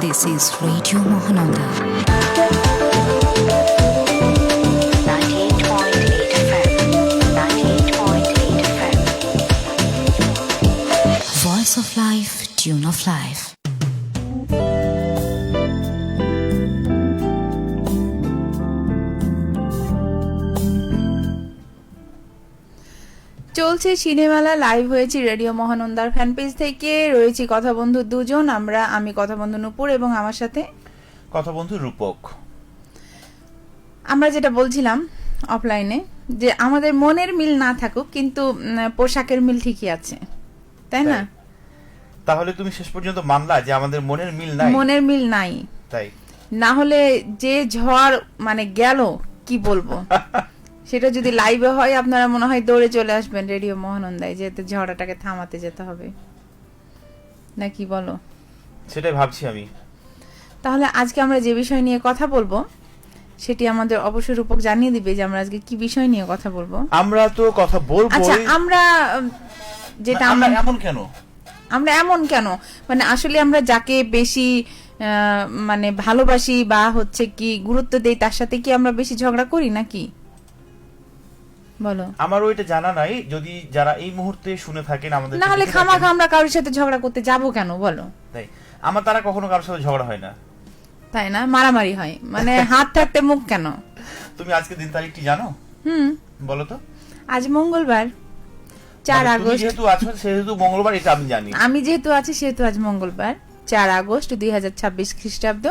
This is Radio Mahananda. 98.8 FM. 98.8 FM. Voice of Life, Tune of Life. চলছে সিনেমালা live হয়েছে radio মহানন্দার fan page থেকে। রয়েছি কথা বন্ধু দুজন, আমি কথা বন্ধু নূপুর এবং আমার সাথে কথা বন্ধু রূপক। আমরা যেটা বলছিলাম অফলাইনে, যে আমাদের মনের মিল না থাকুক কিন্তু পোশাকের মিল ঠিকই আছে, তাই না? তাহলে তুমি শেষ পর্যন্ত মানলা যে আমাদের মনের মিল নাই? মনের মিল নাই, তাই না হলে যে ঝড় মানে গেল কি বলবো সেটা যদি লাইভে হয় আপনারা মনে হয় দৌড়ে চলে আসবেন রেডিও মহানন্দায়, যেতে ঝড়টাকে থামাতে যেতে হবে, না কি বলো? সেটাই ভাবছি আমি। তাহলে আজকে আমরা যে বিষয় নিয়ে কথা বলবো সেটি আমাদের অবশ্যই রূপক জানিয়ে দিবে যে আমরা আজকে কি বিষয় নিয়ে কথা বলবো। আমরা তো কথা বলবো। আচ্ছা, আমরা যেটা আমরা এমন কেন মানে আসলে আমরা যাকে বেশি মানে ভালোবাসি বা হচ্ছে কি গুরুত্ব দেই তার সাথে কি আমরা বেশি ঝগড়া করি নাকি বলো? আমার ওইটা জানা নাই, যদি যারা এই মুহূর্তে শুনে থাকেন আমাদের, না হলে খামাখা আমরা কারোর সাথে ঝগড়া করতে যাব কেন বলো? তাই আমার তারা কখনো কারোর সাথে ঝগড়া হয় না, তাই না? মারামারি হয়, মানে হাত থাকতে মুখ কেন? তুমি আজকে দিন তারিখটি জানো? বলো তো। আজ মঙ্গলবার 4 আগস্ট। যেহেতু আছো সেহেতু মঙ্গলবার, এটা আমি জানি। আমি যেহেতু আছি সেহেতু আজ মঙ্গলবার 4 আগস্ট 2026 খ্রিস্টাব্দ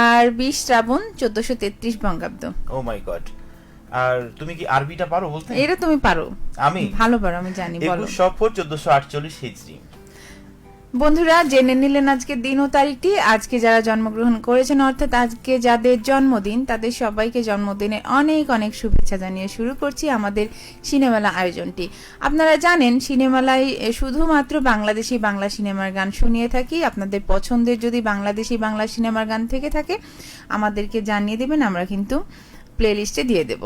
আর 20 শ্রাবণ 1433 বঙ্গাব্দ। ও মাই গড। আর তুমি কি আরবিটা পারো বলতে? এটা তুমি পারো? আমি ভালো পারো, আমি জানি। বলো। 1448 হিজরি। বন্ধুরা জেনে নিলেন আজকে দিন ও তারিখটি। আজকে যারা জন্মগ্রহণ করেছেন অর্থাৎ আজকে যাদের জন্মদিন তাদের সবাইকে জন্মদিনে অনেক অনেক শুভেচ্ছা জানিয়ে শুরু করছি আমাদের সিনেমালা আয়োজনটি। আপনারা জানেন সিনেমালায় শুধুমাত্র বাংলাদেশি বাংলা সিনেমার গান শুনিয়ে থাকি। আপনাদের পছন্দের যদি বাংলাদেশি বাংলা সিনেমার গান থেকে থাকে আমাদেরকে জানিয়ে দেবেন, আমরা কিন্তু প্লে লিস্টে দিয়ে দেব।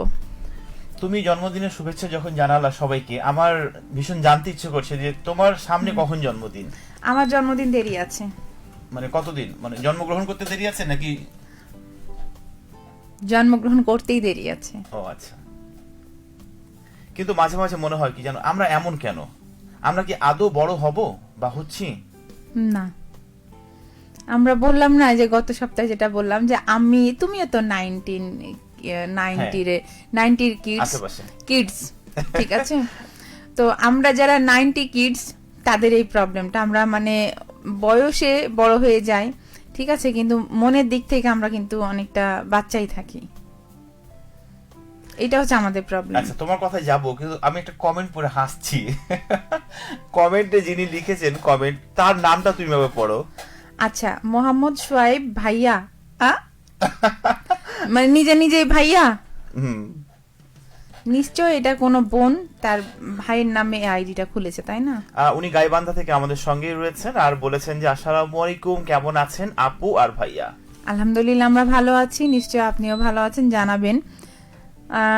তুমি জন্মদিনের শুভেচ্ছা যখন জানালা সবাইকে, আমার ভীষণ জানতে ইচ্ছে করছে যে তোমার সামনে কখন জন্মদিন? আমার জন্মদিন দেরি আছে। মানে কতদিন? মানে জন্মগ্রহণ করতে দেরি আছে নাকি জন্মগ্রহণ করতেই দেরি আছে? ও আচ্ছা। কিন্তু মাঝে মাঝে মনে হয় কি জানো, আমরা এমন কেন? আমরা কি আদৌ বড় হব বা হচ্ছি না? আমরা বললাম না যে গত সপ্তাহে যেটা বললাম যে তুমিও তো 90 কিডস, ঠিক আছে? তো আমরা যারা 90 কিডস তাদের এই প্রবলেমটা, আমরা মানে বয়সে বড় হয়ে যাই ঠিক আছে, কিন্তু মনের দিক থেকে আমরা কিন্তু অনেকটা বাচ্চাই থাকি। এটা হচ্ছে আমাদের প্রবলেম। আচ্ছা, তোমার কথায় যাবো, কিন্তু আমি একটা কমেন্ট পড়ে হাসছি। কমেন্টে যিনি লিখেছেন কমেন্ট, তার নামটা তুমি ভাবে পড়ো। আচ্ছা, মোহাম্মদ সোয়াইব ভাইয়া, মানে নিজেই ভাইয়া। নিশ্চয় এটা কোনো বোন তার ভাইয়ের নামে আইডিটা খুলেছে, তাই না? উনি গাইবান্ধা থেকে আমাদের সঙ্গে রয়েছেন আর বলেছেন যে আসসালামু আলাইকুম, কেমন আছেন আপু আর ভাইয়া? আলহামদুলিল্লাহ আমরা ভালো আছি, নিশ্চয় আপনিও ভালো আছেন, জানাবেন।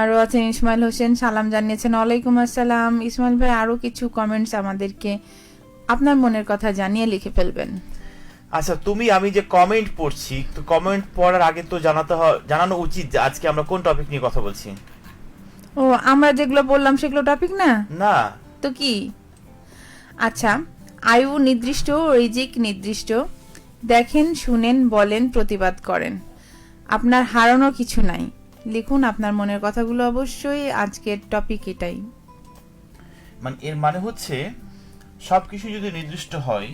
আরও আছেন ইসমাইল হোসেন, সালাম জানিয়েছেন। ওয়ালাইকুম আসসালাম। ইসমাইল ভাই আরো কিছু কমেন্টস আমাদেরকে আপনার মনের কথা জানিয়ে লিখে ফেলবেন। আচ্ছা, আমি যে কমেন্ট পড়ছি, তো কমেন্ট পড়ার আগে তো জানানো উচিত যে আজকে আমরা কোন টপিক নিয়ে কথা বলছি। ও, আমরা যেগুলো বললাম সেগুলো টপিক না? না তো কি? আচ্ছা, আয়ু নির্দিষ্ট, রিজিক নির্দিষ্ট, দেখেন শুনেন বলেন প্রতিবাদ করেন, আপনার হারানোর কিছু নাই। লিখুন আপনার মনের কথাগুলো, অবশ্যই আজকের টপিক এটাই। মানে এর মানে হচ্ছে সবকিছু যদি নির্দিষ্ট হয়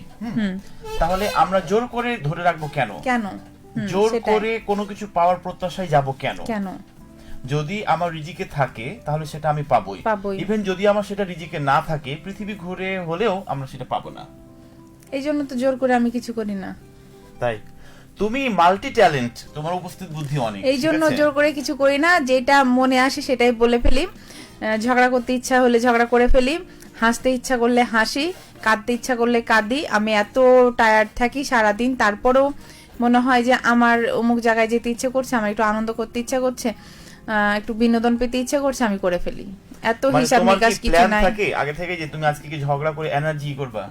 তাহলে আমরা জোর করে ধরে রাখবো কেন? জোর করে কোনো কিছু পাওয়ার প্রত্যাশায় যাব কেন? যদি আমার রিজিকে থাকে তাহলে সেটা আমি পাবোই। ইভেন যদি আমার সেটা রিজিকে না থাকে, পৃথিবী ঘুরে হলেও আমরা সেটা পাবো না। এই জন্য তো জোর করে আমি কিছু করি না। তাই তুমি মাল্টি ট্যালেন্ট, তোমার উপস্থিত বুদ্ধি অনেক, এই জন্য জোর করে কিছু করি না, যেটা মনে আসে সেটাই বলে ফেলি। ঝগড়া করতে ইচ্ছা হলে ঝগড়া করে ফেলি, হাসতে ইচ্ছা করলে হাসি, কাঁদতে ইচ্ছা করলে কাঁদি। আমি এত টায়ার্ড থাকি সারাদিন, তারপরেও মনে হয় যে আমার অমুক জায়গায় যেতে ইচ্ছে করছে, আমার একটু আনন্দ করতে ইচ্ছা করছে, একটু বিনোদন পেতে ইচ্ছা করছে, আমি করে ফেলি। এত হিসাব তোমার নিকাশ কি কিছু প্ল্যান নাই। থাকে আগে থেকে যে তুমি আজকে কি ঝগড়া করে এনার্জি করবা?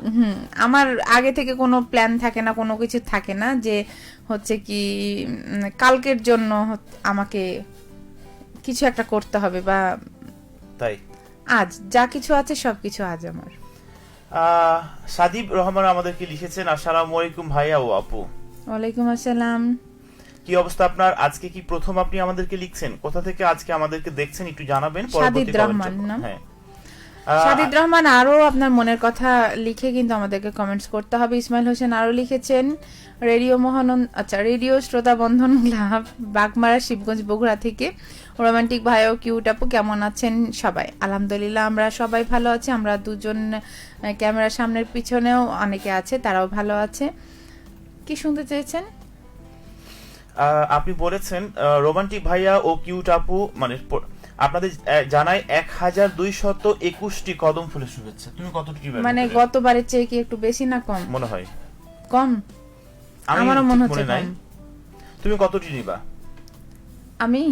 আমার আগে থেকে কোনো প্ল্যান থাকে না, কোনো কিছু থাকে না যে হচ্ছে কি কালকের জন্য আমাকে কিছু একটা করতে হবে বা তাই আজ যা কিছু আছে সবকিছু আজ আমার। সাদিব রহমান আমাদেরকে লিখেছেন, আসসালামু আলাইকুম ভাইয়া ও আপু। ওয়ালাইকুম আসসালাম। কি অবস্থা আপনার? আজকে কি প্রথম আপনি আমাদেরকে লিখছেন? কোথা থেকে আজকে আমাদেরকে দেখছেন একটু জানাবেন। সাদিদ রহমান নাম। হ্যাঁ সাদিদ রহমান, আরো আপনার মনের কথা লিখে কিন্তু আমাদেরকে কমেন্টস করতে হবে। ইসমাইল হোসেন আরো লিখেছেন, রেডিও মহানন্দ, আচ্ছা রেডিও শ্রোতা বন্ধন ক্লাব, বাগমারা, শিবগঞ্জ, বগুড়া থেকে। রোমান্টিক ভাই ও কিউট আপু কেমন আছেন সবাই? আলহামদুলিল্লাহ আমরা সবাই ভালো আছি। আমরা দুজন ক্যামেরার সামনের পিছনেও অনেকে আছে, তারাও ভালো আছে। কি শুনতে চেয়েছেন? আপনি বলেছেন রোমান্টিক ভাইয়া ও কিউট আপু, মানে আপনাদের জানাই 1221টি কদম ফুলের শুভেচ্ছা। তুমি কতটি মানে গতবারের চেয়ে কি একটু বেশি না কম মনে হয়? কম, আমারও মনে হচ্ছে কম। তুমি কতটি নিবা? আমি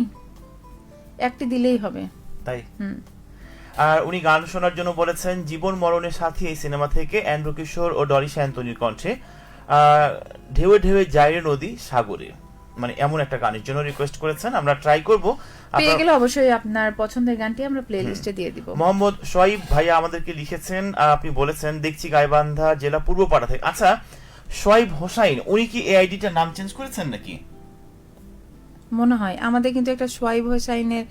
একটি দিলেই হবে। তাই? আর উনি গান শোনার জন্য বলেছেন জীবন মরণের সাথী এই সিনেমা থেকে অ্যান্ড্রু কিশোর ও ডরি শান্তনির কণ্ঠে ঢেউয়ে ঢেউয়ে যায় রে নদী সাগরে, মানে এমন একটা গানের জন্য রিকোয়েস্ট করেছেন। আমরা ট্রাই করব, পেয়ে গেলে অবশ্যই আপনার পছন্দের গানটি আমরা প্লেলিস্টে দিয়ে দিব। মোহাম্মদ সোয়াইব ভাইয়া আমাদেরকে লিখেছেন, আপনি বলেছেন দেখছি গাইবান্ধা জেলা পূর্বপাড়া থেকে। আচ্ছা, সোয়াইব হোসাইন উনি কি এই আইডিটার নাম চেঞ্জ করেছেন নাকি? মনে হয় আমাদের কিন্তু একটা সোয়াইব হোসাইনের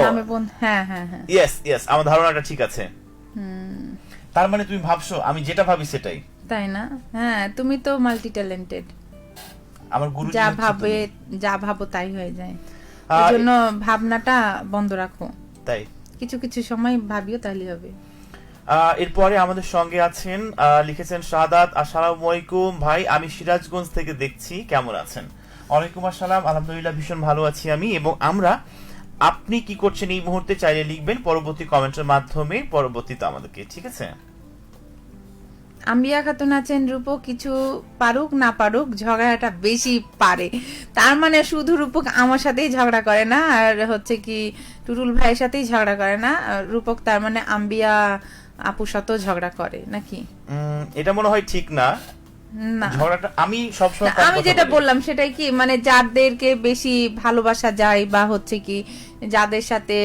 নামে হ্যাঁ হ্যাঁ হ্যাঁ, ইয়েস ইয়েস, আমার ধারণাটা ঠিক আছে। তার মানে তুমি ভাবছো আমি যেটা ভাবি সেটাই, তাই না? হ্যাঁ, তুমি তো মাল্টি ট্যালেন্টেড। আমার গুরু যা ভাবো তাই হয়ে যায়। এজন্য ভাবনাটা বন্ধ রাখো, তাই কিছু কিছু সময় ভাবিও তাহলে হবে। এরপরে আমাদের সঙ্গে আছেন, লিখেছেন শাহাদাত, আসসালামু আলাইকুম ভাই, আমি সিরাজগঞ্জ থেকে দেখছি, কেমন আছেন? ওয়ালাইকুম আসসালাম, আলহামদুলিল্লাহ ভীষণ ভালো আছি আমি এবং আমরা। আপনি কি করছেন এই মুহূর্তে চাইলে লিখবেন পরবর্তী কমেন্টের মাধ্যমে পরবর্তীতে আমাদেরকে, ঠিক আছে? আম্বিয়া খাতুন আছেন, রূপক কিছু পারুক না পারুক ঝগড়াটা বেশি পারে, তার মানে শুধু রূপক আমার সাথেই ঝগড়া করে না, আর হচ্ছে কি টুটুল ভাইয়ের সাথেই ঝগড়া করে না রূপক, তার মানে আম্বিয়া আপুর সাথেও ঝগড়া করে নাকি? এটা মনে হয় ঠিক না। না, ঝগড়াটা আমি সবসময় আমি যেটা বললাম সেটাই কি, মানে যাদেরকে বেশি ভালোবাসা যায় বা হচ্ছে কি যাদের সাথে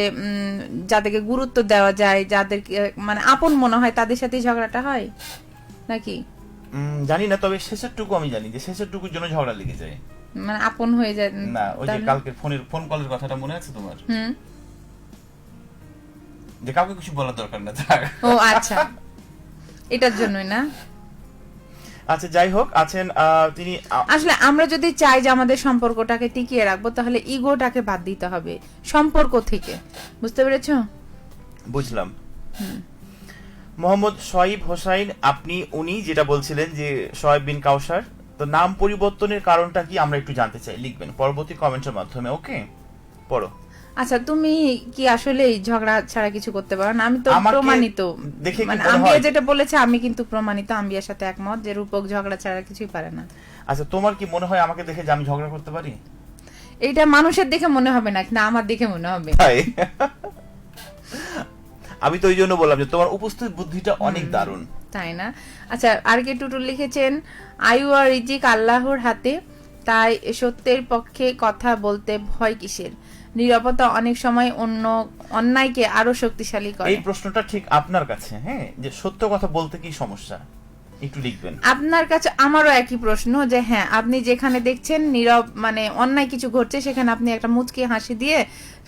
যাদেরকে গুরুত্ব দেওয়া যায়, যাদেরকে মানে আপন মনে হয়, তাদের সাথেই ঝগড়াটা হয় নাকি? জানি না, তবে শেষের টুকু আমি জানি যে শেষের টুকুর জন্য ঝগড়া লেগে যায়, মানে আপন হয়ে যায় না? ওই যে কালকে ফোন কলের কথাটা মনে আছে তোমার? যে কাউকে কিছু বলার দরকার না। ও আচ্ছা, এটার জন্যই না? আচ্ছা, যাই হোক, আছেন তিনি। আসলে আমরা যদি চাই যে আমাদের সম্পর্কটাকে টিকিয়ে রাখবো, তাহলে ইগোটাকে বাদ দিতে হবে সম্পর্ক থেকে, বুঝতে পেরেছো? বুঝলাম। মোহাম্মদ সোয়াইব হোসাইন, আপনি উনি যেটা বলছিলেন যে সোয়াইব বিন কাউসার, তো নাম পরিবর্তনের কারণটা কি আমরা একটু জানতে চাই, লিখবেন পরবর্তী কমেন্টের মাধ্যমে। ওকে, পড়ো। আচ্ছা, তুমি কি আসলে ঝগড়া ছাড়া কিছু করতে পারো না? আমি তো প্রমাণিত, মানে আম্বিয়া যেটা বলেছে আমি কিন্তু প্রমাণিত, আম্বিয়ার সাথে একমত যে রূপক ঝগড়া ছাড়া কিছুই পারে না। আচ্ছা, তোমার কি মনে হয় আমাকে দেখে যে আমি ঝগড়া করতে পারি? এইটা মানুষের দেখে মনে হবে না, না আমার দেখে মনে হবে। তাই? আমি তো ওই জন্য বললাম যে তোমার উপস্থিত বুদ্ধিটা অনেক দারুণ, তাই না? আচ্ছা, আর কে টুটুল লিখেছেন, আয়ু আর রিজিক আল্লাহর হাতে, তাই সত্যের পক্ষে কথা বলতে ভয় কিসের? নীরবতা অনেক সময় অন্যায়কে আরো শক্তিশালী করে। এই প্রশ্নটা ঠিক আপনার কাছে, হ্যাঁ, যে সত্য কথা বলতে কি সমস্যা, একটু লিখবেন। আপনার কাছে আমারও একই প্রশ্ন, যে হ্যাঁ আপনি যেখানে দেখছেন নীরব মানে অন্যায় কিছু ঘটছে, সেখানে আপনি একটা মুচকি হাসি দিয়ে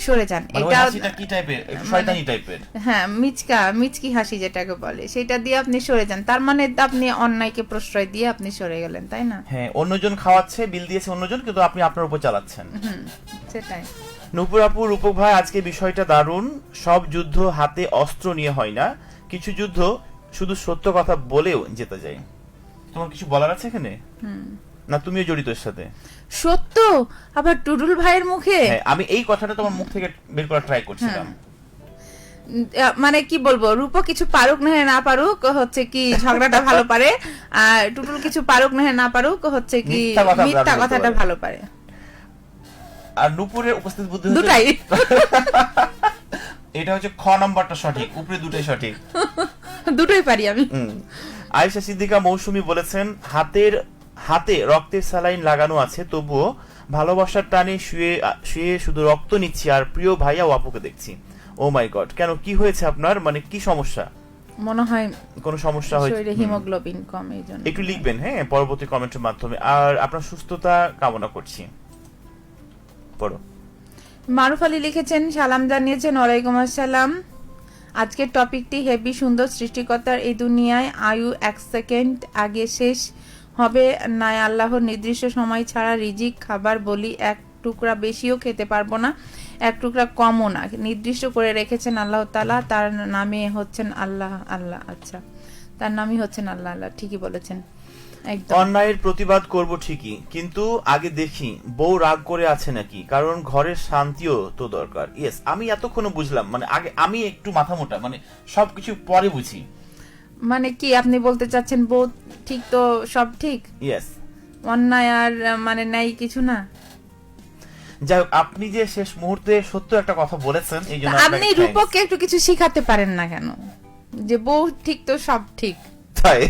সরে যান। এটা কি টাইপের? একটু শয়তানি টাইপের। হ্যাঁ, মিচকি হাসি যেটাকে বলে, সেটা দিয়ে আপনি সরে যান, তার মানে আপনি অন্যায়কে প্রশ্রয় দিয়ে আপনি সরে গেলেন, তাই না? হ্যাঁ, অন্যজন খাওয়াচ্ছে, বিল দিয়েছে অন্যজন, কিন্তু আপনি আপনার উপর চালাচ্ছেন। সেটাই। নূপুর আপু, রূপক ভাই, আজকে বিষয়টা দারুণ। সব যুদ্ধ হাতে অস্ত্র নিয়ে হয় না, কিছু যুদ্ধ শুধু সত্য কথা বলেও যেতে যায়। তোমার কিছু বলার আছে এখানে? না তুমিও জড়িত এর সাথে? সত্য আবার টুটুল ভাইয়ের মুখে? হ্যাঁ, আমি এই কথাটা তোমার মুখ থেকে বের করার ট্রাই করছিলাম। মানে কি বলবো, রূপ কিছু পারুক না পারুক হচ্ছে কি ঝগড়াটা ভালো পারে, আর টুটুল কিছু পারুক না পারুক হচ্ছে কি মিথ্যা কথাটা ভালো পারে। আর নূপুরের উপস্থিত বুদ্ধি দুটাই এটা হচ্ছে খ নাম্বারটা সঠিক, উপরে দুটোই সঠিক। দুটোই পারি আমি। আয়েশা সিদ্দিকা মৌসুমী বলেছেন হাতে রক্তের স্যালাইন লাগানো আছে, তবুও ভালোবাসার টানে শুয়ে শুয়ে শুধু রক্ত নিচ্ছি আর প্রিয় ভাইয়া ও আপুকে দেখছি। ও মাই গড, কেন কি হয়েছে আপনার, মানে কি সমস্যা? মনে হয় কোনো সমস্যা হয়েছে, শরীরে হিমোগ্লোবিন কম, এইজন্য। একটু লিখবেন হ্যাঁ পরবর্তী কমেন্টের মাধ্যমে। আর আপনার সুস্থতা কামনা করছি। পড়ো। মারুফ আলী লিখেছেন, সালাম জানিয়েছেন। ওয়ালাইকুম আসসালাম। আজকের টপিকটি হেভি সুন্দর। সৃষ্টিকর্তার এই দুনিয়ায় আয়ু 1 সেকেন্ড আগে শেষ হবে না, আল্লাহর নির্দিষ্ট সময় ছাড়া রিজিক খাবার বলি, এক টুকরা বেশিও খেতে পারবো না, এক টুকরা কমও না, নির্দিষ্ট করে রেখেছেন আল্লাহ তাআলা। তার নামে হচ্ছেন আল্লাহ আল্লাহ। আচ্ছা, তার নামই হচ্ছেন আল্লাহ আল্লাহ, ঠিকই বলেছেন একদম। অন্যায়ের প্রতিবাদ করব ঠিকই, কিন্তু আগে দেখি বউ রাগ করে আছে নাকি, কারণ ঘরের শান্তিও তো দরকার। ইয়েস, আমি এতক্ষণ বুঝলাম, মানে আগে আমি একটু মাথা মোটা, মানে সবকিছু পরে বুঝি। মানে কি আপনি বলতে চাচ্ছেন, বউ ঠিক তো সব ঠিক, ইয়েস, অন্যায় আর মানে নাই কিছু না। যাই হোক, আপনি যে শেষ মুহূর্তে সত্য একটা কথা বলেছেন, এই জন্য আপনি রূপককে একটু কিছু শিখাতে পারেন না কেন, যে বউ ঠিক তো সব ঠিক? তাই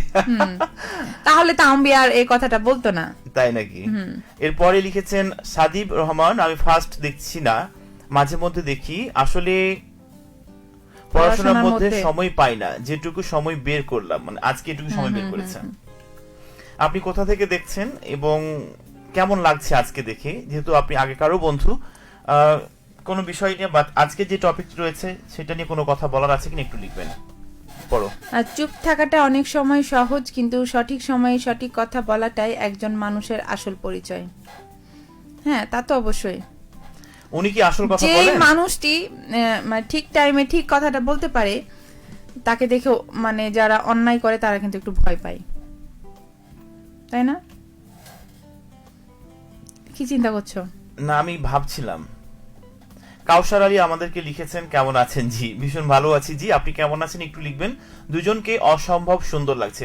তাহলে তো আমি আর এই কথাটা বলতো না। তাই নাকি? এরপরে লিখেছেন সাদিব রহমান, আমি ফার্স্ট দেখছি না, মাঝে মধ্যে দেখি, আসলে পড়াশোনার মধ্যে সময় পাই না, যেটুকু সময় বের করলাম, মানে আজকে এটুকু সময় বের করেছেন। আপনি কোথা থেকে দেখছেন এবং কেমন লাগছে আজকে দেখে, যেহেতু আপনি আগেকারও বন্ধু, কোনো বিষয় নিয়ে বা আজকে যে টপিক রয়েছে সেটা নিয়ে কোনো কথা বলার আছে কিনা একটু লিখবেন। পড়ো। আর চুপ থাকাটা অনেক সময় সহজ, কিন্তু সঠিক সময়ে সঠিক কথা বলাটাই একজন মানুষের আসল পরিচয়। হ্যাঁ, তা তো অবশ্যই। উনি কি আসল কথা যে বলেন? মানুষটি মানে ঠিক টাইমে ঠিক কথাটা বলতে পারে, তাকে দেখে মানে যারা অন্যায় করে তারা কিন্তু একটু ভয় পায়, তাই না? কি চিন্তা করছো? না, আমি ভাবছিলাম। কাউসার আলী আমাদেরকে লিখেছেন, কেমন আছেন? জি, ভীষণ ভালো আছি। জি, আপনি কেমন আছেন একটু লিখবেন। দুজনকে অসম্ভব সুন্দর লাগছে,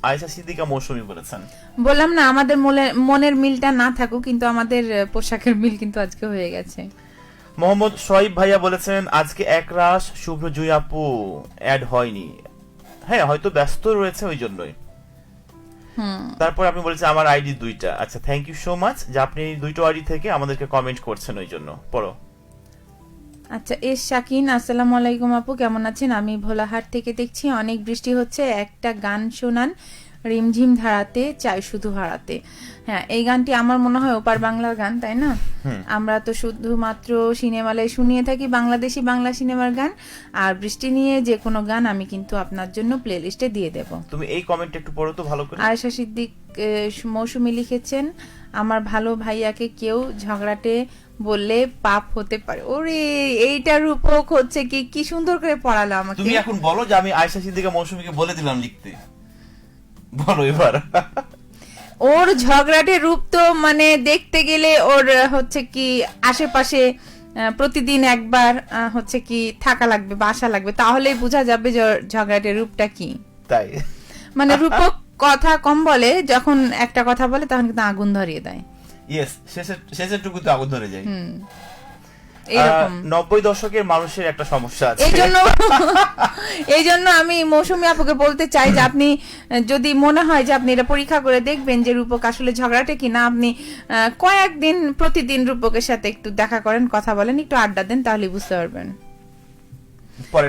আয়েশা সিদ্দিকা মৌসুমী বলেছেন। বললাম না, আমাদের মনের মিলটা না থাকুক, কিন্তু আমাদের পোশাকের মিল কিন্তু আজকে হয়ে গেছে। মোহাম্মদ শোয়েব ভাইয়া বলেছেন, আজকে একরাশ শুভ্র জুই আপু অ্যাড হয়নি। হ্যাঁ, হয়তো ব্যস্ত রয়েছে ওই জন্যই। তারপর আপনি বলেছেন আমার আইডি 2টা। আচ্ছা, থ্যাংক ইউ সো মাচ যে আপনি 2টো আইডি থেকে আমাদেরকে কমেন্ট করছেন ওই জন্য। পড়ো। আচ্ছা, এস শাকিন, আসসালামু আলাইকুম আপু, কেমন আছেন? আমি ভোলাহাট থেকে দেখছি, অনেক বৃষ্টি হচ্ছে, একটা গান শোনান, রিমঝিম ধারাতে চাই শুধু হারাতে। হ্যাঁ, এই গানটি আমার মনে হয় ওপার বাংলার গান, তাই না? আমরা তো শুধুমাত্র সিনেমালে শুনিয়ে থাকি বাংলাদেশি বাংলা সিনেমার গান, আর বৃষ্টি নিয়ে যে কোনো গান আমি কিন্তু আপনার জন্য প্লে লিস্টে দিয়ে দেব। তুমি এই কমেন্ট একটু পড়ো তো ভালো করে। আয়েশা সিদ্দিক মৌসুমী লিখেছেন, আমার ভালো ভাইয়াকে কেউ ঝগড়াটে বললে পাপ হতে পারে। ওরে, এইটা রূপক হচ্ছে কি সুন্দর করে পড়ালো আমাকে। তুমি এখন বলো যে আমি আয়েশা সিদ্দিকা মৌসুমীকে বলে দিলাম লিখতে, বলো এবার। ওর ঝগড়াটে রূপ তো মানে দেখতে গেলে ওর হচ্ছে কি আশেপাশে প্রতিদিন একবার হচ্ছে কি থাকা লাগবে, বাসা লাগবে, তাহলেই বোঝা যাবে যে ওর ঝগড়াটে রূপটা কি। তাই মানে রূপক কথা কম বলে, যখন একটা কথা বলে তখন কিন্তু আগুন ধরিয়ে দেয়। ইয়েস, শেষের টুকু তো আগুন ধরে যায়। এরকম 90 দশকের মানুষের একটা সমস্যা আছে। এই জন্য আমি মৌসুমী আপুকে বলতে চাই যে আপনি যদি মনে হয় যে আপনি এটা পরীক্ষা করে দেখবেন যে রূপক আসলে ঝগড়াটে কিনা, আপনি কয়েকদিন প্রতিদিন রূপকের সাথে একটু দেখা করেন, কথা বলেন, একটু আড্ডা দেন, তাহলে বুঝতে পারবেন।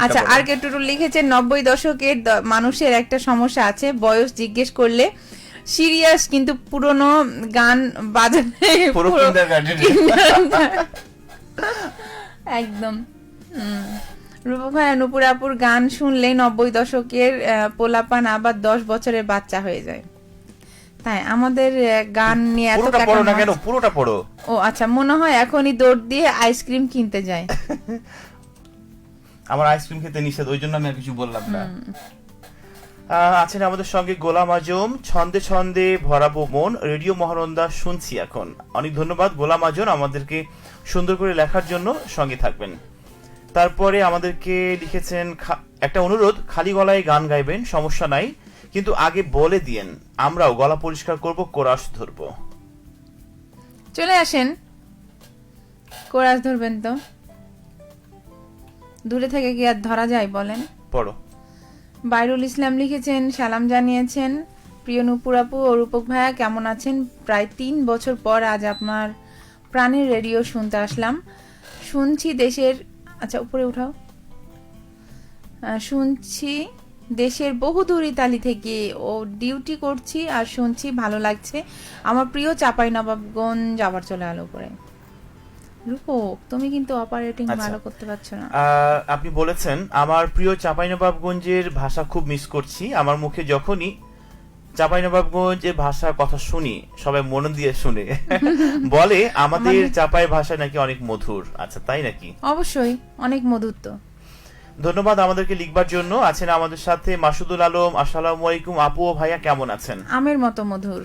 আচ্ছা, আর কে টুটুল লিখেছেন, 90 দশকের মানুষের একটা সমস্যা আছে, বয়স জিজ্ঞেস করলে সিরিয়াস, কিন্তু পুরনো গান বাজালে একদম। রূপক ভাই, নুপুর আপুর গান শুনলে 90 দশকের পোলাপান আবার 10 বছরের বাচ্চা হয়ে যায়। তাই আমাদের গান নিয়ে এত পুরোটা পড়ো। ও আচ্ছা, মনে হয় এখনই দৌড় দিয়ে আইসক্রিম কিনতে যায়। আমার আইসক্রিম খেতে নিষেধ, ওই জন্য আমি আর কিছু বললাম না। আছেন আমাদের সঙ্গে গোলাম আজম, ছন্দে ছন্দে ভরাবো মন, রেডিও মহানন্দা শুনছি এখন। অনেক ধন্যবাদ গোলাম আজম, আমাদেরকে সুন্দর করে লেখার জন্য। সঙ্গে থাকবেন। তারপরে আমাদেরকে লিখেছেন, একটা অনুরোধ, খালি গলায় গান গাইবেন, সমস্যা নাই, কিন্তু আগে বলে দিয়েন, আমরাও গলা পরিষ্কার করব, কোরাস ধরবো। চলে আসেন, কোরাস ধরবেন তো। দূরে থেকে কি আর ধরা যায় বলেন? পড়ো। বাইরুল ইসলাম লিখেছেন, সালাম জানিয়েছেন, প্রিয় নূপুর আপু ও রূপক ভাইয়া কেমন আছেন? প্রায় 3 বছর পর আজ আপনার প্রাণের রেডিও শুনতে আসলাম। শুনছি দেশের, আচ্ছা উপরে উঠাও, শুনছি দেশের বহুদূর ইতালি থেকে ও ডিউটি করছি আর শুনছি, ভালো লাগছে। আমার প্রিয় চাঁপাইনবাবগঞ্জ আবার চলে এলো উপরে। রূপক, তুমি কিন্তু অপারেটিং আচ্ছা। ভালো করতে পারছো না। আপনি বলেছেন আমার প্রিয় চাঁপাইনবাবগঞ্জের ভাষা খুব মিস করছি। আমার মুখে যখনই চাঁপাইনবাবগঞ্জের ভাষার কথা শুনি সবাই মন দিয়ে শুনে বলে আমাদের চাঁপাই ভাষা নাকি অনেক মধুর। আচ্ছা, তাই নাকি? অবশ্যই, অনেক মধুর তো। ধন্যবাদ আমাদেরকে লিখবার জন্য। আছেন আমাদের সাথে মাসুদুল আলম। আসসালামু আলাইকুম আপু ও ভাইয়া, কেমন আছেন? আমের মতো মধুর,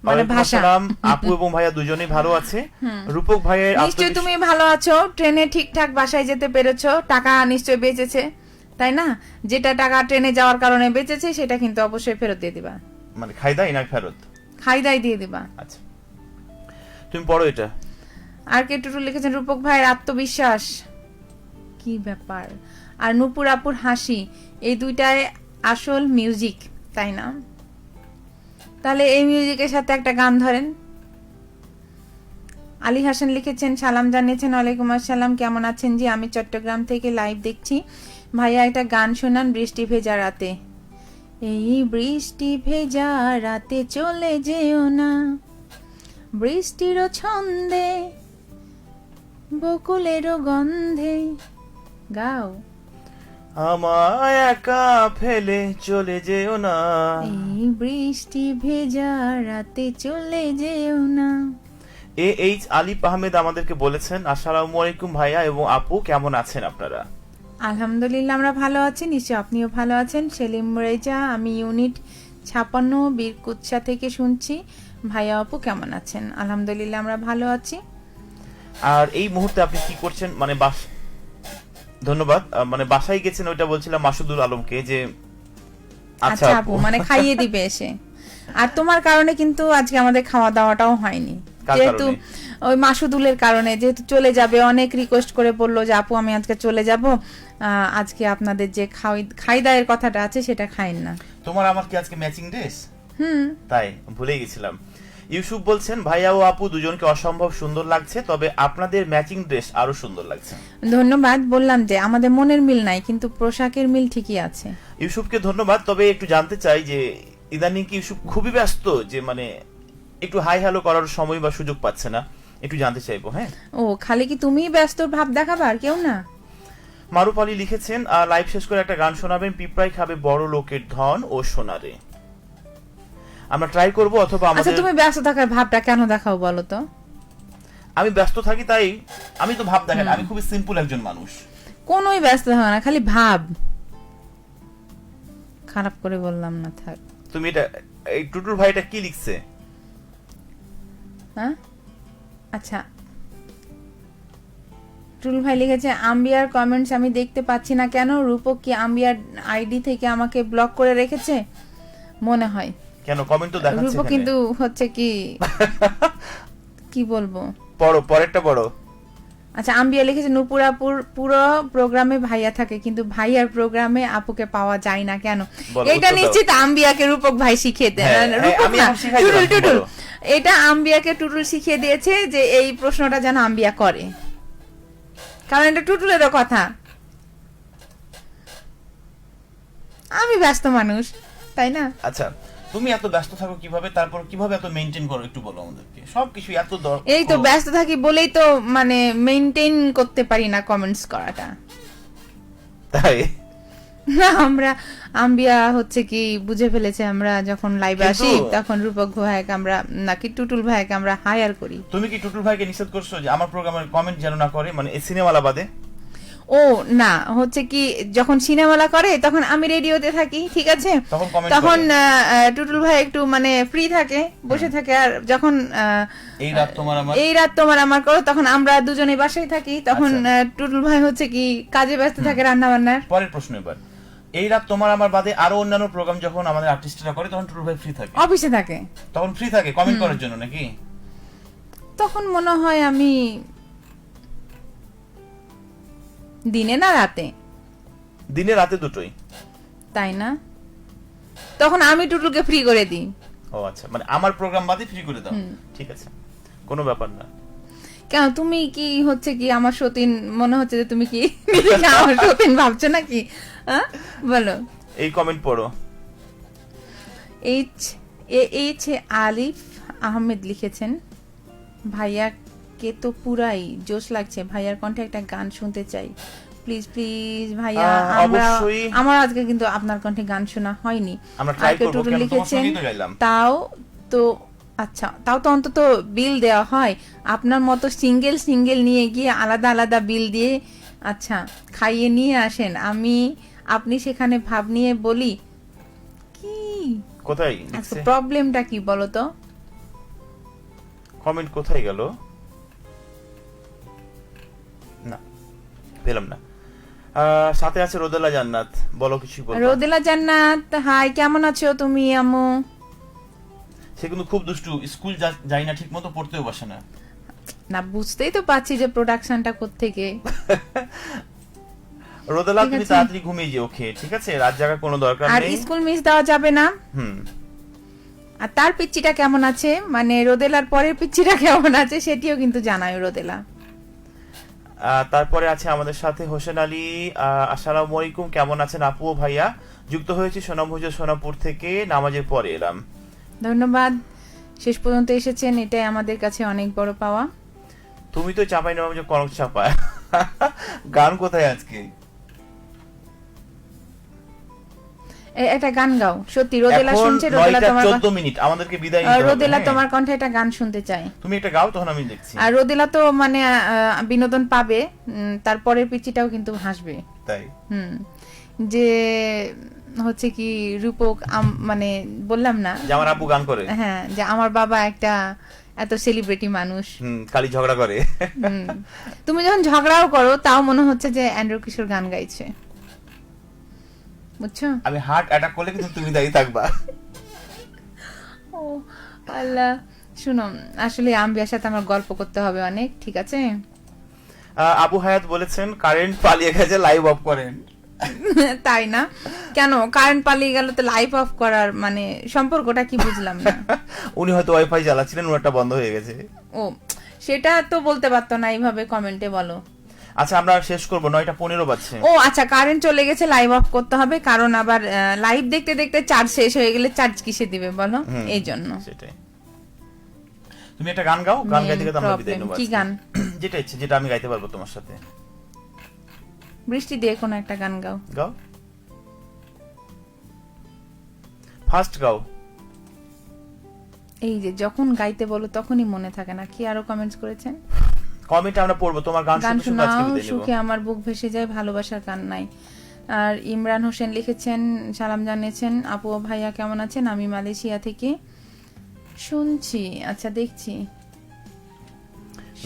মানে ওয়ালাইকুম ভাষা। আসসালাম। আপু এবং ভাইয়া দুজনেই ভালো আছে। রূপক ভাইয়ের নিশ্চয়ই তুমি ভালো আছো, ট্রেনে ঠিকঠাক বাসায় যেতে পেরেছো, টাকা নিশ্চয়ই বেঁচেছে, তাই না? যেটা টাকা ট্রেনে যাওয়ার কারণে বেঁচেছে সেটা কিন্তু অবশ্যই ফেরত দিয়ে দিবা। মানে খাইদাই না ফেরত? খাইদাই দিয়ে দিবা। আচ্ছা, তুমি পড়ো এটা। আর কে টুটু লিখেছেন, রূপক ভাইয়ের আত্মবিশ্বাস, কি ব্যাপার, আর নূপুর আপুর হাসি, এই দুইটাই আসল মিউজিক, তাই না? তাহলে এই মিউজিকের সাথে একটা গান ধরেন। আলী হাসান লিখেছেন, সালাম জানিয়েছেন, ওয়ালাইকুম আসসালাম, কেমন আছেন? জি, আমি চট্টগ্রাম থেকে লাইভ দেখছি। ভাইয়া একটা গান শোনান, বৃষ্টি ভেজা রাতে। এই বৃষ্টি ভেজা রাতে চলে যেও না, বৃষ্টিরও ছন্দে বকুলেরও গন্ধে। গাও। আমায় একা ফেলে চলে যেও না, এই বৃষ্টি ভেজা রাতে চলে যেও না। এইচ আলিফ আহমেদ আমাদেরকে বলেছেন, আসসালামু আলাইকুম ভাইয়া এবং আপু, কেমন আছেন আপনারা? আলহামদুলিল্লাহ, আমরা ভালো আছি, নিশ্চয় আপনিও ভালো আছেন। সেলিম রেজা, আমি ইউনিট 56 বীরকুৎসা থেকে শুনছি। ভাইয়া আপু কেমন আছেন? আলহামদুলিল্লাহ, আমরা ভালো আছি। আর এই মুহূর্তে আপনি কি করছেন? মানে ধন্যবাদ। মানে বাসায় গেছেন ওইটা বলছিলাম মাসুদুল আলমকে যে আচ্ছা আপু, মানে খাইয়ে দিবে এসে। আর তোমার কারণে কিন্তু আজকে আমাদের খাওয়া দাওয়াটাও হয়নি, যেহেতু ওই মাসুদুলের কারণে, যেহেতু চলে যাবে, অনেক রিকোয়েস্ট করে বললো যে আপু আমি আজকে চলে যাব, আজকে আপনাদের যে খাইদায়ের কথাটা আছে সেটা খাইন না। তোমার আমার কি আজকে ম্যাচিং ড্রেস? হুম, তাই ভুলে গেছিলাম। ইউসুফ বলছেন, ভাইয়া ও আপু দুজনকে অসম্ভব সুন্দর লাগছে, তবে আপনাদের ম্যাচিং ড্রেস আরো সুন্দর লাগছে। ধন্যবাদ। বললাম যে আমাদের মনের মিল নাই, কিন্তু পোশাকের মিল ঠিকই আছে। ইউসুফকে ধন্যবাদ। তবে একটু জানতে চাই যে ইদানিং কি ইউসুফ খুবই ব্যস্ত, যে মানে একটু হাই হ্যালো করার সময় বা সুযোগ পাচ্ছে না? একটু জানতে চাইবো। হ্যাঁ, ও খালি কি তুমিই ব্যস্ত ভাব দেখাবার, কেউ না? মারুফ আলী লিখেছেন, লাইভ শেষ করে একটা গান শোনাবেন, পিঁপড়াই খাবে বড় লোকের ধন ও সোনারে। আমরা ট্রাই করব, অথবা আচ্ছা, আমাদের তুমি ব্যস্ত থাকার ভাবটা কেন দেখাও বলো তো? আমি ব্যস্ত থাকি তাই আমি তো ভাব দেখাই না, আমি খুবই সিম্পল একজন মানুষ। কোনোই ব্যস্ত হয় না, খালি ভাব। খারাপ করে বললাম না, থাক। তুমি এটা, এই টুটুর ভাইটা কি লিখছে? হ্যাঁ, আচ্ছা, টুল ভাই লিখেছে, আম্বিয়ার কমেন্টস আমি দেখতে পাচ্ছি না কেন? রূপক কি আম্বিয়ার আইডি থেকে আমাকে ব্লক করে রেখেছে মনে হয়। কেন কমেন্ট তো দেখাচ্ছে রূপক এখানে। কিন্তু হচ্ছে কি কি বলবো, পড়ো, পরেরটা পড়ো। আচ্ছা, আম্বিয়া লিখেছে, নূপুরাপুর পুরো প্রোগ্রামে ভাইয়া থাকে, কিন্তু ভাইয়ার প্রোগ্রামে আপুকে পাওয়া যায় না কেন? বলো, এটা উত্তর দাও। নিশ্চিত আম্বিয়াকে রূপক ভাই শিখিয়ে দেন। হ্যাঁ, রূপক আমি না, এখন শিখাই টুটুল দিলাম, টুটুল, বলো। এটা আম্বিয়াকে টুটুল শিখিয়ে দিয়েছে যে এই প্রশ্নটা যেন আম্বিয়া করে, কারণ এটা টুটুলেরও কথা। আমি ব্যস্ত মানুষ, তাই না? আচ্ছা, তুমি এত ব্যস্ত থাকো কিভাবে, তারপর কিভাবে এত মেইনটেইন করো একটু বলো আমাদেরকে। সবকিছু এত এই তো ব্যস্ত থাকি বলেই তো মানে মেইনটেইন করতে পারি না কমেন্টস করাটা। তাই না, আমরা আম্বিয়া হচ্ছে কি বুঝে ফেলেছে, আমরা যখন লাইভে আসি কিন্তু- তখন রূপক ভাইকে আমরা নাকি টুটুল ভাইকে আমরা হায়ার করি। তুমি কি টুটুল ভাইকে নিষেধ করছো যে আমার প্রোগ্রামের কমেন্ট যেন না করে, মানে এই সিনেমালা বাদে? ও না, হচ্ছে কি যখন সিনেমালা করে তখন আমি রেডিওতে থাকি, ঠিক আছে, তখন comment তখন করে। টুটুল ভাই একটু মানে ফ্রি থাকে, বসে থাকে। আর যখন এই রাত তোমার আমার, এই রাত তোমার আমার করো, তখন আমরা দুজনে বাসায় থাকি, তখন আচ্ছা। টুটুল ভাই হচ্ছে কি কাজে ব্যস্ত থাকে, রান্না বান্নার। পরের প্রশ্ন এবার, এই রাত তোমার আমার বাদে আরো অন্যান্য প্রোগ্রাম যখন আমাদের আর্টিস্টরা করে তখন টুটুল ভাই ফ্রি থাকে? অফিসে থাকে, তখন ফ্রি থাকে কমেন্ট করার জন্য নাকি? তখন মনে হয় আমি দিনে না রাতে? দিনে রাতে দুটোই। তাই না? তখন আমি টুটুলকে ফ্রি করে দিই। ও আচ্ছা, মানে আমার প্রোগ্রাম বাদে ফ্রি করে দাও। ঠিক আছে, কোনো ব্যাপার না। কেন তুমি কি হচ্ছে কি আমার সতীন মনে হচ্ছে যে তুমি কি নিজেকে আমার সতীন ভাবছো নাকি? বলো। এই কমেন্ট পড়ো। এইচ আলিফ আহমেদ লিখেছেন, ভাইয়াকে তো পুরাই জোশ লাগছে, ভাইয়ার কণ্ঠে একটা গান শুনতে চাই প্লিজ প্লিজ ভাইয়া। আমার আজকে কিন্তু আপনার কণ্ঠে গান শোনা হয়নি। লিখেছেন তাও তো আচ্ছা, তাও তো অন্তত বিল দেওয়া হয়, আপনার মতো সিঙ্গেল সিঙ্গেল নিয়ে গিয়ে আলাদা আলাদা বিল দিয়ে আচ্ছা খাইয়ে নিয়ে আসেন, আপনি সেখানে ভাব নিয়ে বলি কি কোথায় প্রবলেমটা কি বলো তো? কমেন্ট কোথায় গেল? না পেলাম না। সাথে আছে রোদেলা জান্নাত, বলো কিছু বলো। রোদেলা জান্নাত, হাই, কেমন আছো তুমি আম্মু? সে কিন্তু খুব দুষ্টু, স্কুল যাই না ঠিক মতো, পড়তেও বসে না। না বুঝতেই তো পাচ্ছি যে প্রোডাকশনটা কোত্থেকে। রোদেলা তুমি তাড়াতাড়ি ঘুমিয়ে যাও, ওকে ঠিক আছে, রাত জাগার কোনো দরকার নেই। আর স্কুল মিস দেওয়া যাবে না। আর তার পিচ্চিটা কেমন আছে, মানে রোদেলার পরের পিচ্চিটা কেমন আছে সেটিও কিন্তু জানায় রোদেলা। তারপরে আছে আমাদের সাথে হোসেন আলী, আসসালামু আলাইকুম, কেমন আছেন আপু ও ভাইয়া? যুক্ত হয়েছে সোনাপুর থেকে, নামাজের পরে এলাম। ধন্যবাদ, শেষ পর্যন্ত এসেছেন, এটাই আমাদের কাছে অনেক বড় পাওয়া। তুমি তো চাপাই না কনক চাপা। গান কোথায় আজকে? একটা গান গাও, সত্যি রোদেলা শুনছে। রোদেলা তোমার 14 মিনিট আমাদেরকে বিদায় নিতে হবে। রোদেলা তোমার কণ্ঠে একটা গান শুনতে চাই। তুমি একটা গাও, তখন আমি দেখছি। আর রোদেলা তো মানে বিনোদন পাবে, তারপরের পিচিটাও কিন্তু হাসবে। তাই যে হচ্ছে কি রূপক, মানে বললাম না যে আমার আব্বু গান করে, হ্যাঁ, যে আমার বাবা একটা এত সেলিব্রিটি মানুষ, খালি ঝগড়া করে। তুমি যখন ঝগড়াও করো তাও মনে হচ্ছে যে অ্যান্ড্রু কিশোর গান গাইছে, বুঝছো? আমি হার্ট অ্যাটাক করলে কিন্তু তুমি দায়ী থাকবা। ও আল্লাহ, শুনো, আসলে আম্বিয়ার সাথে আমার গল্প করতে হবে অনেক, ঠিক আছে? আবু হায়াত বলেছেন কারেন্ট পালিয়ে গেছে, লাইভ অফ করেন। তাই না? কেন কারেন্ট পালিয়ে গেল তো লাইভ অফ করার মানে সম্পর্কটা কি বুঝলাম না। উনি হয়তো ওয়াইফাই চালাচ্ছিলেন, ওনারটা বন্ধ হয়ে গেছে। ও সেটা তো বলতে পারতো না, এইভাবে কমেন্টে বলো। আচ্ছা আমরা শেষ করব, 9:15 বাজছে। ও আচ্ছা, কারেন্ট চলে গেছে, লাইভ অফ করতে হবে, কারণ আবার লাইভ দেখতে দেখতে চার্জ শেষ হয়ে গেলে চার্জ কিসে দিবে বলো, এই জন্য। সেটাই। তুমি একটা গান গাও, গান গাইতে গাইতে আমরা বিদায় নেব। কি গান? যেটা ইচ্ছে, যেটা আমি গাইতে পারবো তোমার সাথে। বৃষ্টি দিয়ে কোন একটা গান গাও। গাও, ফার্স্ট গাও। এই যে যখন গাইতে বলো তখনই মনে থাকে না। কি আরো কমেন্টস করেছেন? কমেন্ট আমরা পড়বো, তোমার গান শুনতে শুনতে আজকে বিদায় নেব। সুখে আমার বুক ভেসে যায়, ভালোবাসার গান নাই। আর ইমরান হোসেন লিখেছেন, সালাম জানিয়েছেন, আপু ও ভাইয়া কেমন আছেন, আমি মালয়েশিয়া থেকে শুনছি। আচ্ছা দেখছি।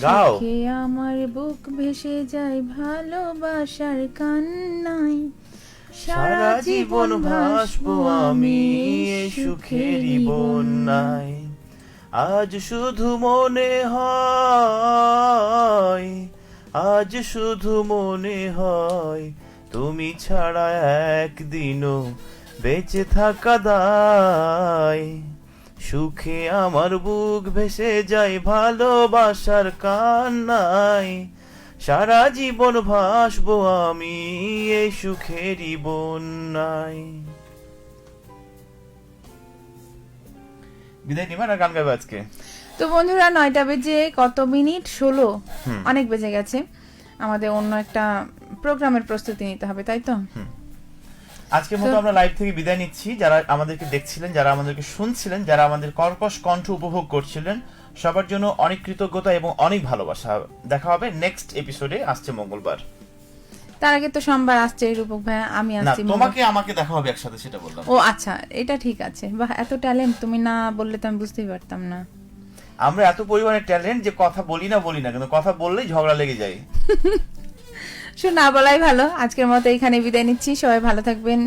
গাও। সুখে আমার বুক ভেসে যায়, ভালোবাসার গান নাই, সারা জীবন ভাসবো আমি এই সুখেরই বন্যায়। আজ শুধু মনে হয়, আজ শুধু মনে হয়, তুমি ছাড়া একদিনও বেঁচে থাকা দায়। সুখে আমার বুক ভেসে যায়, ভালোবাসার কান্নায়, সারা জীবন ভাসবো আমি এই সুখেরই বন্যায়। বিদায় নিবা না গান গাইবে আজকে? তো বন্ধুরা 9টা বেজে কত মিনিট, 16 অনেক বেজে গেছে, আমাদের অন্য একটা প্রোগ্রামের প্রস্তুতি নিতে হবে, তাই তো? আজকের মতো আমরা লাইভ থেকে বিদায় নিচ্ছি। যারা আমাদেরকে দেখছিলেন, যারা আমাদেরকে শুনছিলেন, যারা আমাদের কর্কশ কণ্ঠ উপভোগ করছিলেন, সবার জন্য অনেক কৃতজ্ঞতা এবং অনেক ভালোবাসা। দেখা হবে নেক্সট এপিসোডে, আসছে মঙ্গলবার। তার আগে তো সোমবার আসছে রূপক ভাই, আমি আসছি। তোমাকে আমাকে দেখা হবে একসাথে, সেটা বললাম। ও আচ্ছা, এটা ঠিক আছে। বাহ, এত ট্যালেন্ট, তুমি না বললে তো আমি বুঝতেই পারতাম না। আমরা এত পরিমাণে ট্যালেন্ট যে কথা বলি না কিন্তু কথা বললেই ঝগড়া লেগে যায়। না বলাই ভালো। আজকের মতো এখানে বিদায় নিচ্ছি। সবাই ভালো থাকবেন,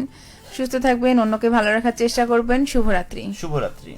সুস্থ থাকবেন, অন্যকে ভালো রাখার চেষ্টা করবেন। শুভরাত্রি। শুভরাত্রি।